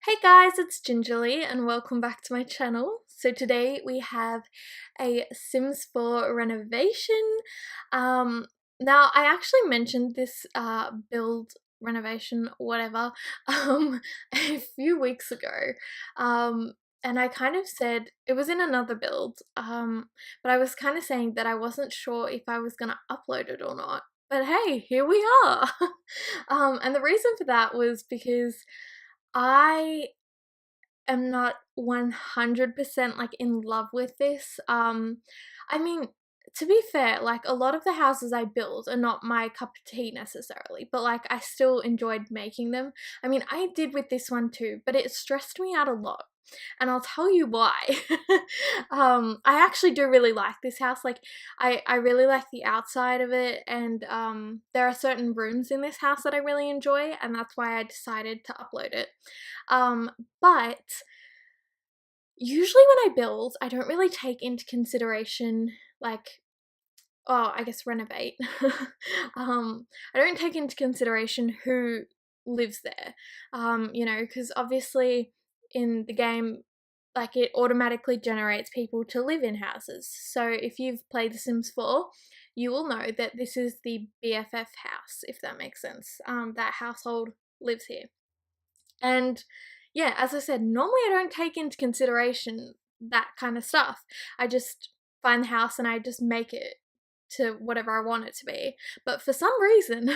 Hey guys, it's Gingerly and welcome back to my channel. So today we have a Sims 4 renovation. Um, Now I actually mentioned this build renovation whatever a few weeks ago. And I kind of said it was in another build, but I was kind of saying that I wasn't sure if I was gonna upload it or not. But hey, here we are. And the reason for that was because I am not 100% like in love with this. I mean, to be fair, like a lot of the houses I build are not my cup of tea necessarily, but like I still enjoyed making them. I mean, I did with this one too, but it stressed me out a lot. And I'll tell you why. I actually do really like this house. Like, I really like the outside of it, and there are certain rooms in this house that I really enjoy, and that's why I decided to upload it. But usually when I build, I don't really take into consideration like I guess renovate. I don't take into consideration who lives there. Because obviously in the game, like it automatically generates people to live in houses. So if you've played The Sims 4, you will know that this is the BFF house, if that makes sense. That household lives here. And yeah, as I said, normally I don't take into consideration that kind of stuff. I just find the house and I just make it to whatever I want it to be. But for some reason,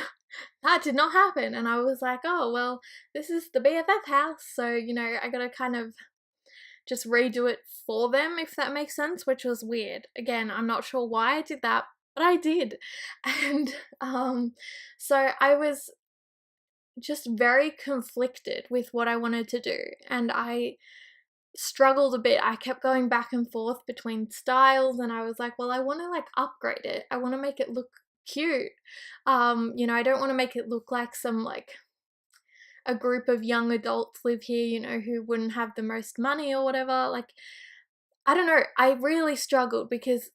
that did not happen. And I was like, oh, well, this is the BFF house. So, I gotta kind of just redo it for them, if that makes sense, which was weird. Again, I'm not sure why I did that, but I did. And so I was just very conflicted with what I wanted to do, and I struggled a bit. I kept going back and forth between styles, and I was like, well, I want to like upgrade it. I want to make it look cute. I don't want to make it look like some like a group of young adults live here, who wouldn't have the most money or whatever. Like, I don't know. I really struggled because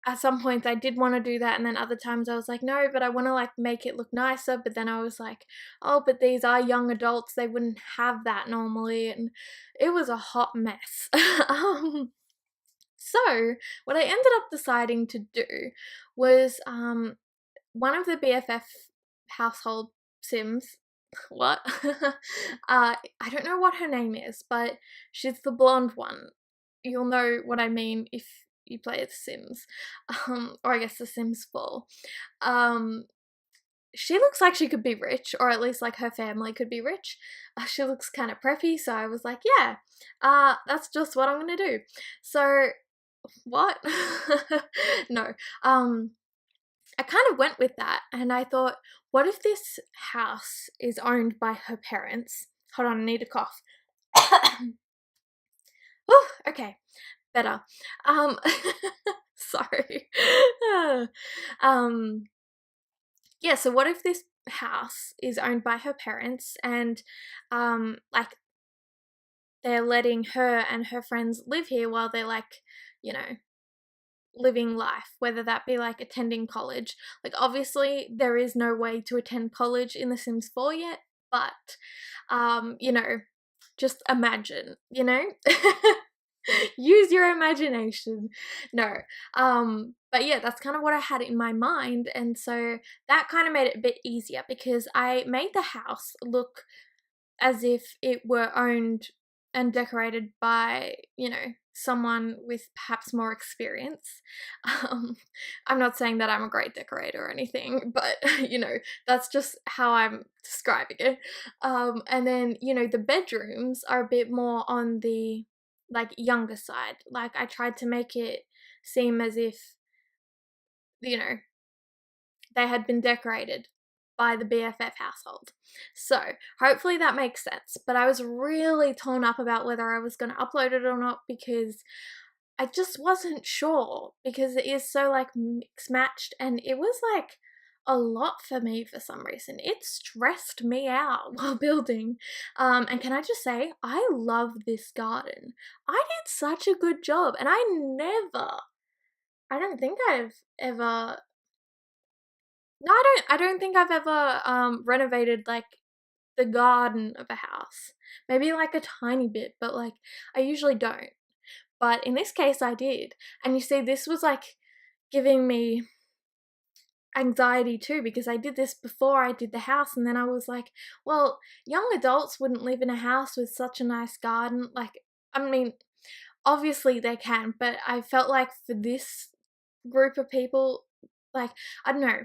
at some points I did want to do that, and then other times I was like, no, but I want to like make it look nicer. But then I was like, oh, but these are young adults, they wouldn't have that normally. And it was a hot mess. So what I ended up deciding to do was one of the BFF household sims. What? I don't know what her name is, but she's the blonde one. You'll know what I mean if you play The Sims, or I guess The Sims 4. Um, she looks like she could be rich, or at least like her family could be rich. She looks kind of preppy, so I was like, yeah, that's just what I'm gonna do. So, what? No. I kind of went with that, and I thought, what if this house is owned by her parents? Hold on, I need a cough. Oh, okay, better. Um, sorry. um, yeah, so what if this house is owned by her parents and like they're letting her and her friends live here while they're like, you know, living life, whether that be like attending college. Like obviously there is no way to attend college in The Sims 4 yet, but um, you know, just imagine, use your imagination. No. But yeah, that's kind of what I had in my mind, and so that kind of made it a bit easier because I made the house look as if it were owned and decorated by, someone with perhaps more experience. Um, I'm not saying that I'm a great decorator or anything, but that's just how I'm describing it. And then, the bedrooms are a bit more on the like younger side. Like I tried to make it seem as if, you know, they had been decorated by the BFF household. So hopefully that makes sense. But I was really torn up about whether I was going to upload it or not because I just wasn't sure because it is so like mix matched, and it was like a lot for me for some reason. It stressed me out while building. And can I just say, I love this garden. I did such a good job, and I don't think I've ever no, I don't think I've ever renovated like the garden of a house. Maybe like a tiny bit, but like I usually don't. But in this case I did. And you see, this was like giving me anxiety too, because I did this before I did the house, and then I was like, well, young adults wouldn't live in a house with such a nice garden. Like, I mean, obviously they can, but I felt like for this group of people, like, I don't know,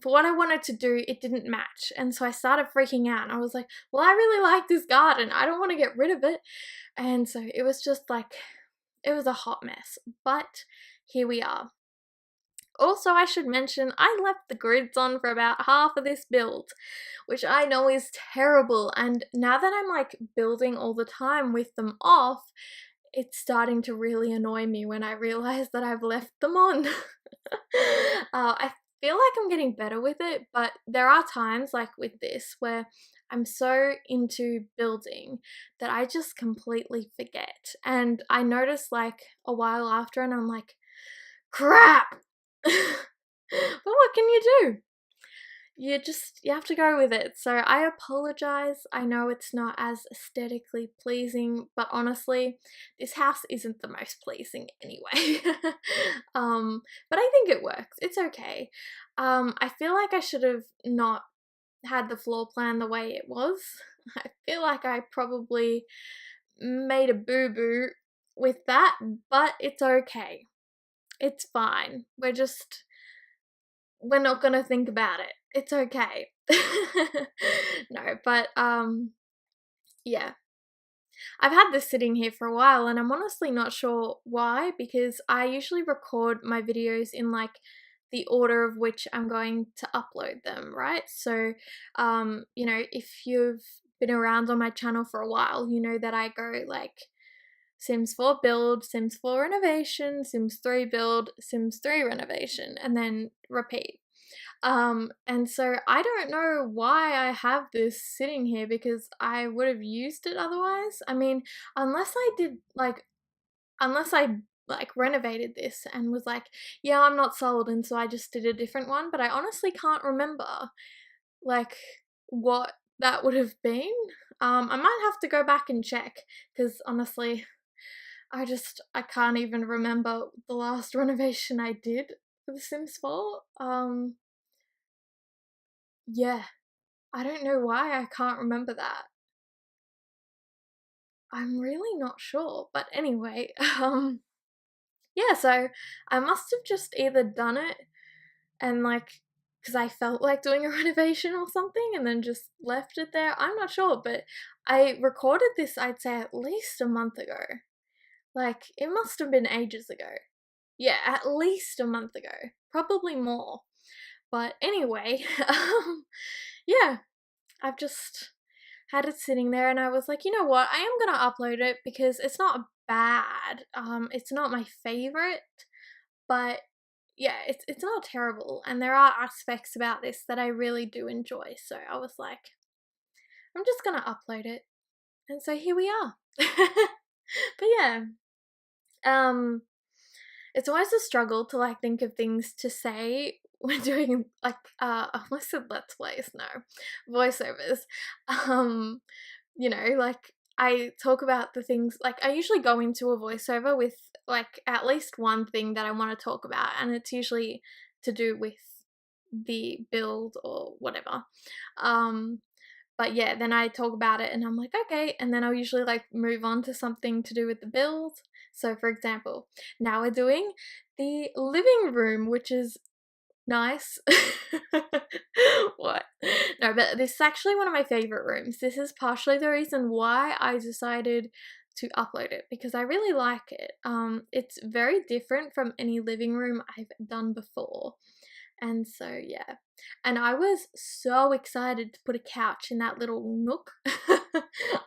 for what I wanted to do, it didn't match. And so I started freaking out, and I was like, well, I really like this garden, I don't want to get rid of it. And so it was just like, it was a hot mess, but here we are. Also, I should mention, I left the grids on for about half of this build, which I know is terrible, and now that I'm like building all the time with them off, it's starting to really annoy me when I realize that I've left them on. I feel like I'm getting better with it, but there are times like with this where I'm so into building that I just completely forget, and I notice like a while after and I'm like, crap! But what can you do? You have to go with it. So I apologize. I know it's not as aesthetically pleasing, but honestly, this house isn't the most pleasing anyway. But I think it works. It's okay. I feel like I should have not had the floor plan the way it was. I feel like I probably made a boo-boo with that, but it's okay. It's fine. We're not gonna think about it. It's okay. No, but yeah. I've had this sitting here for a while, and I'm honestly not sure why, because I usually record my videos in like the order of which I'm going to upload them, right? So, you know, if you've been around on my channel for a while, you know that I go like Sims 4 build, Sims 4 renovation, Sims 3 build, Sims 3 renovation, and then repeat. And so I don't know why I have this sitting here, because I would have used it otherwise. I mean, unless I did unless I like renovated this and was like, yeah, I'm not sold, and so I just did a different one, but I honestly can't remember like what that would have been. I might have to go back and check, because honestly, I can't even remember the last renovation I did for The Sims 4. Yeah, I don't know why I can't remember that. I'm really not sure, but anyway, yeah, so I must have just either done it and like, because I felt like doing a renovation or something, and then just left it there. I'm not sure, but I recorded this, I'd say, at least a month ago. Like, it must have been ages ago. Yeah, at least a month ago. Probably more. But anyway, yeah, I've just had it sitting there, and I was like, you know what, I am gonna upload it because it's not bad. It's not my favorite, but yeah, it's not terrible, and there are aspects about this that I really do enjoy. So I was like, I'm just gonna upload it, and so here we are. But yeah, um, it's always a struggle to like think of things to say when doing like I almost said let's plays, no, voiceovers. Um, you know, like I talk about the things, like I usually go into a voiceover with like at least one thing that I want to talk about, and it's usually to do with the build or whatever. Um, but yeah, then I talk about it and I'm like, okay, and then I'll usually like move on to something to do with the build. So for example, now we're doing the living room, which is nice. What? No, but this is actually one of my favorite rooms. This is partially the reason why I decided to upload it, because I really like it. It's very different from any living room I've done before. And so yeah. And I was so excited to put a couch in that little nook. I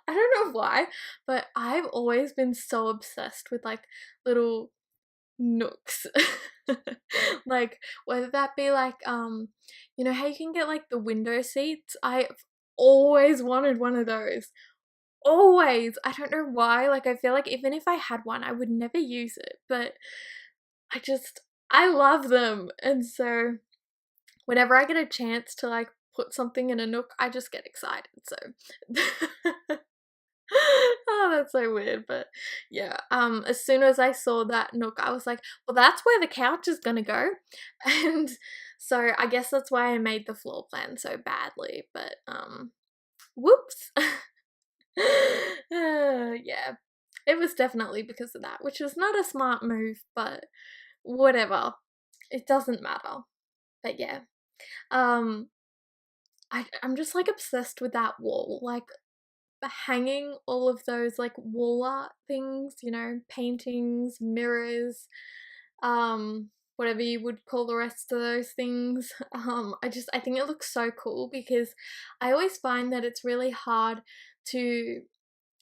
don't know why, but I've always been so obsessed with like little nooks. Like whether that be like you know how you can get like the window seats? I've always wanted one of those. Always. I don't know why. Like I feel like even if I had one, I would never use it, but I love them. And so whenever I get a chance to like put something in a nook, I just get excited, so oh, that's so weird, but yeah, as soon as I saw that nook, I was like, "Well, that's where the couch is gonna go," and so I guess that's why I made the floor plan so badly, but, whoops. Yeah, it was definitely because of that, which was not a smart move, but whatever, it doesn't matter, but yeah, um, I'm just, like, obsessed with that wall, like, hanging all of those, like, wall art things, you know, paintings, mirrors, whatever you would call the rest of those things. I think it looks so cool because I always find that it's really hard to,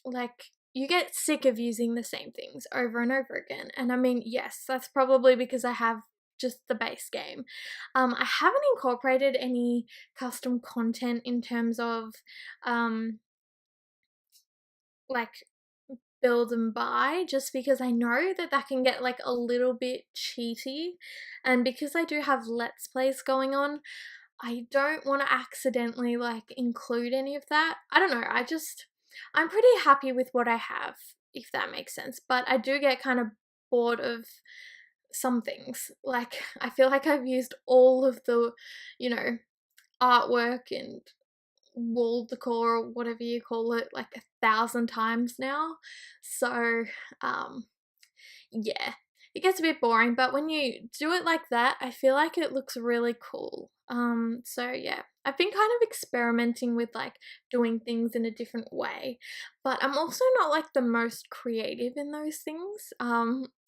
like, you get sick of using the same things over and over again. And I mean, yes, that's probably because I have just the base game. I haven't incorporated any custom content in terms of um like build and buy, just because I know that that can get like a little bit cheaty, and because I do have let's plays going on, I don't want to accidentally like include any of that. I don't know, I'm pretty happy with what I have, if that makes sense, but I do get kind of bored of some things. Like I feel like I've used all of the, you know, artwork and wall decor or whatever you call it like 1,000 times now. So, um, yeah, it gets a bit boring, but when you do it like that, I feel like it looks really cool. So yeah, I've been kind of experimenting with like doing things in a different way, but I'm also not like the most creative in those things.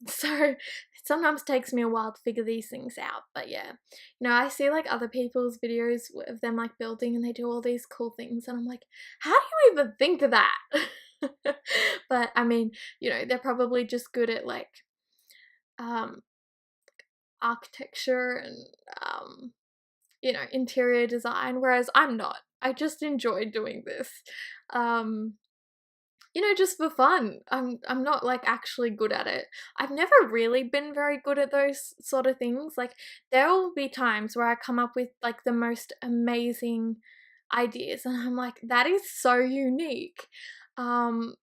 So it sometimes takes me a while to figure these things out, but yeah, you know, I see like other people's videos of them like building and they do all these cool things, and I'm like, how do you even think of that? But I mean, you know, they're probably just good at like um architecture and you know, interior design, whereas I'm not. I just enjoy doing this. Um you know, just for fun. I'm not like actually good at it. I've never really been very good at those sort of things. Like there will be times where I come up with like the most amazing ideas and I'm like, that is so unique. Um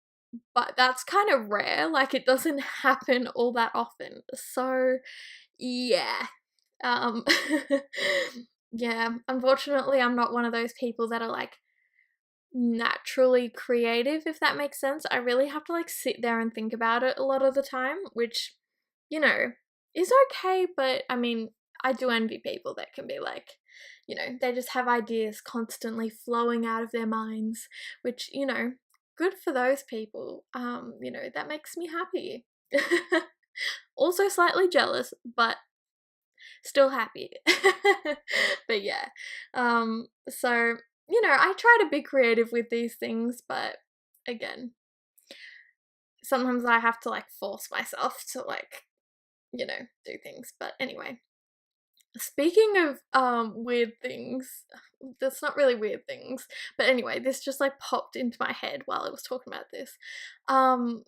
but that's kind of rare. Like it doesn't happen all that often. So yeah. Um yeah, unfortunately I'm not one of those people that are like naturally creative, if that makes sense. I really have to like sit there and think about it a lot of the time, which, you know, is okay, but I mean, I do envy people that can be like, you know, they just have ideas constantly flowing out of their minds, which, you know, good for those people. You know, that makes me happy. Also slightly jealous, but still happy. But yeah. So, you know, I try to be creative with these things, but again, sometimes I have to like force myself to like, you know, do things. But anyway, speaking of weird things, that's not really weird things, but anyway, this just like popped into my head while I was talking about this. Um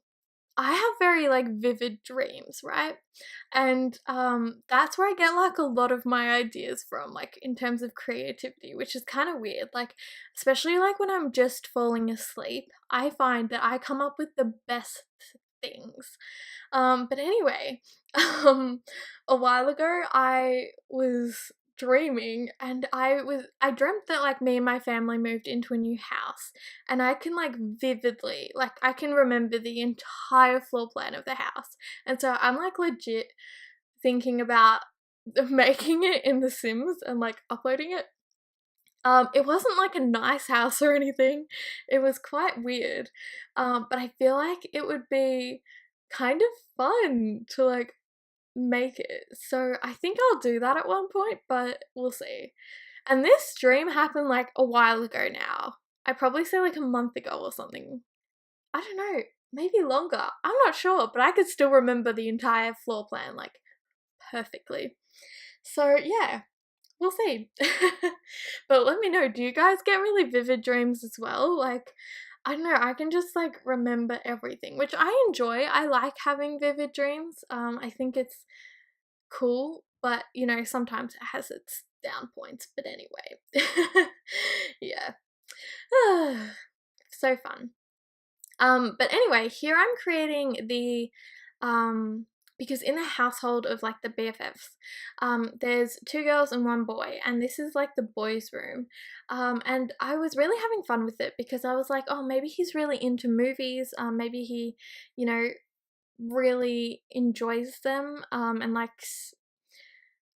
I have very like vivid dreams, right? And that's where I get like a lot of my ideas from, like in terms of creativity, which is kind of weird. Like especially like when I'm just falling asleep, I find that I come up with the best things. But anyway, um, a while ago I was dreaming and I dreamt that like me and my family moved into a new house, and I can like vividly, like I can remember the entire floor plan of the house. And so I'm like legit thinking about making it in The Sims and like uploading it. It wasn't like a nice house or anything. It was quite weird. But I feel like it would be kind of fun to like make it. So I think I'll do that at one point, but we'll see. And this dream happened like a while ago now. I probably say like a month ago or something. I don't know, maybe longer. I'm not sure, but I could still remember the entire floor plan like perfectly. So yeah, we'll see. But let me know, do you guys get really vivid dreams as well? Like, I don't know, I can just like remember everything, which I enjoy. I like having vivid dreams. I think it's cool, but you know, sometimes it has its down points, but anyway. Yeah. So fun. But anyway, here I'm creating the, because in the household of like the BFFs, there's 2 girls and 1 boy, and this is like the boys' room. And I was really having fun with it because I was like, oh, maybe he's really into movies. Maybe he, you know, really enjoys them. And likes,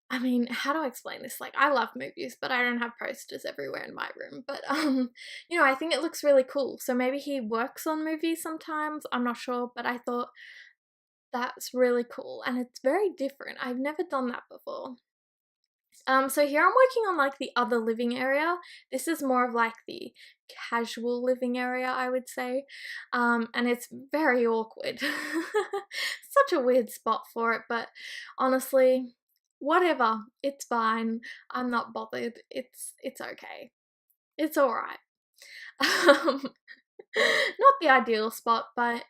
I mean, how do I explain this? Like, I love movies, but I don't have posters everywhere in my room. But you know, I think it looks really cool. So maybe he works on movies sometimes. I'm not sure, but I thought that's really cool, and it's very different. I've never done that before. So here I'm working on like the other living area. This is more of like the casual living area, I would say. And it's very awkward. Such a weird spot for it, but honestly, whatever. It's fine. I'm not bothered. It's okay. It's alright. Not the ideal spot, but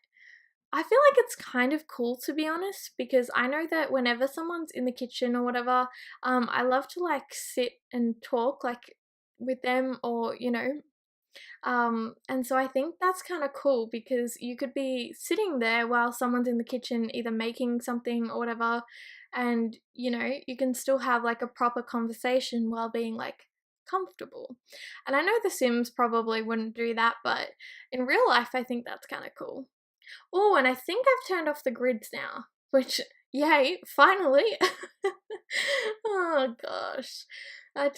I feel like it's kind of cool, to be honest, because I know that whenever someone's in the kitchen or whatever, I love to like sit and talk like with them, or you know, and so I think that's kind of cool because you could be sitting there while someone's in the kitchen either making something or whatever, and you know, you can still have like a proper conversation while being like comfortable. And I know The Sims probably wouldn't do that, but in real life, I think that's kind of cool. Oh, and I think I've turned off the grids now, which, yay, finally. Oh gosh. I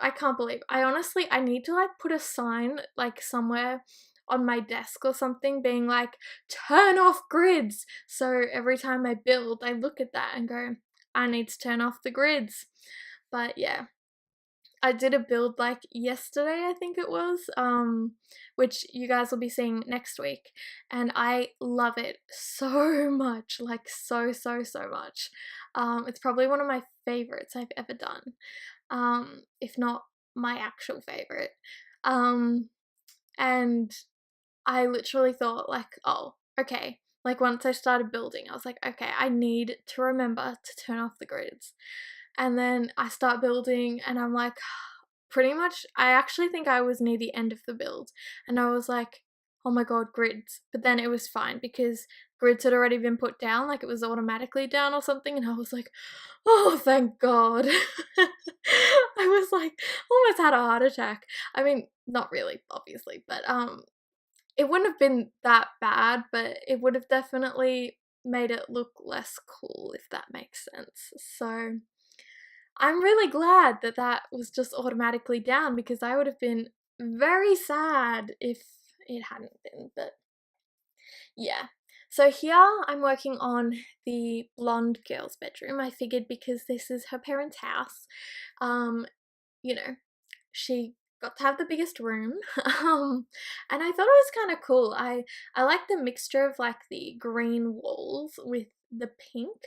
can't believe. I honestly, I need to like put a sign like somewhere on my desk or something being like, turn off grids. So every time I build, I look at that and go, I need to turn off the grids. But yeah, I did a build like yesterday, I think it was, which you guys will be seeing next week, and I love it so much, like so much. It's probably one of my favorites I've ever done, if not my actual favorite. Um, and I literally thought like, oh, okay. Like once I started building, I was like, okay, I need to remember to turn off the grids. And then I start building and I'm like, pretty much, I actually think I was near the end of the build and I was like, oh my god, grids. But then it was fine because grids had already been put down, like it was automatically down or something, and I was like, oh, thank god. I was like, almost had a heart attack. I mean, not really, obviously, but it wouldn't have been that bad, but it would have definitely made it look less cool, if that makes sense. So I'm really glad that that was just automatically down because I would have been very sad if it hadn't been, but yeah. So here I'm working on the blonde girl's bedroom. I figured because this is her parents' house, um, you know, she got to have the biggest room. And I thought it was kind of cool. I like the mixture of like the green walls with the pink.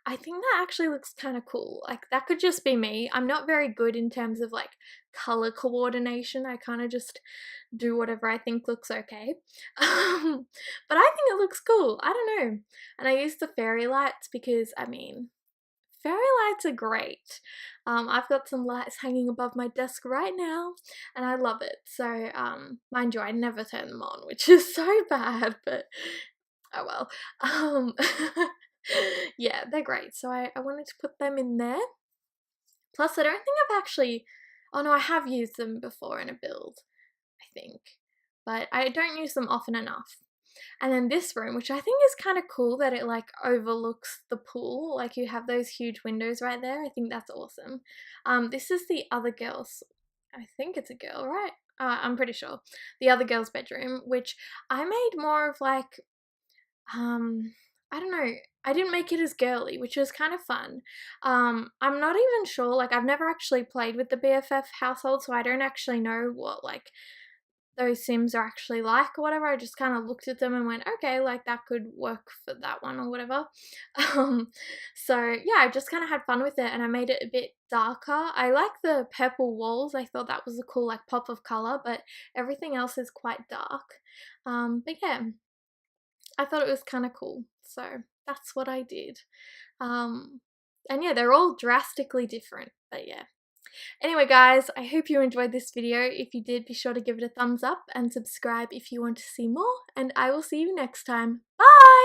I think that actually looks kind of cool. Like that could just be me. I'm not very good in terms of like color coordination. I kind of just do whatever I think looks okay. But I think it looks cool. I don't know. And I use the fairy lights because I mean, fairy lights are great. I've got some lights hanging above my desk right now, and I love it. So, mind you, I never turn them on, which is so bad, but oh well. Um, yeah, they're great. So I wanted to put them in there. Plus, I don't think I've actually, oh no, I have used them before in a build, I think, but I don't use them often enough. And then this room, which I think is kind of cool that it like overlooks the pool, like you have those huge windows right there. I think that's awesome. This is the other girl's, I think it's a girl, right? I'm pretty sure. The other girl's bedroom, which I made more of like, I don't know. I didn't make it as girly, which was kind of fun. I'm not even sure, like I've never actually played with the BFF household, so I don't actually know what like those Sims are actually like or whatever. I just kind of looked at them and went, okay, like that could work for that one or whatever. So yeah, I just kind of had fun with it and I made it a bit darker. I like the purple walls. I thought that was a cool like pop of color, but everything else is quite dark. But yeah, I thought it was kind of cool. So that's what I did. And yeah, they're all drastically different, but yeah. Anyway guys, I hope you enjoyed this video. If you did, be sure to give it a thumbs up and subscribe if you want to see more, and I will see you next time. Bye!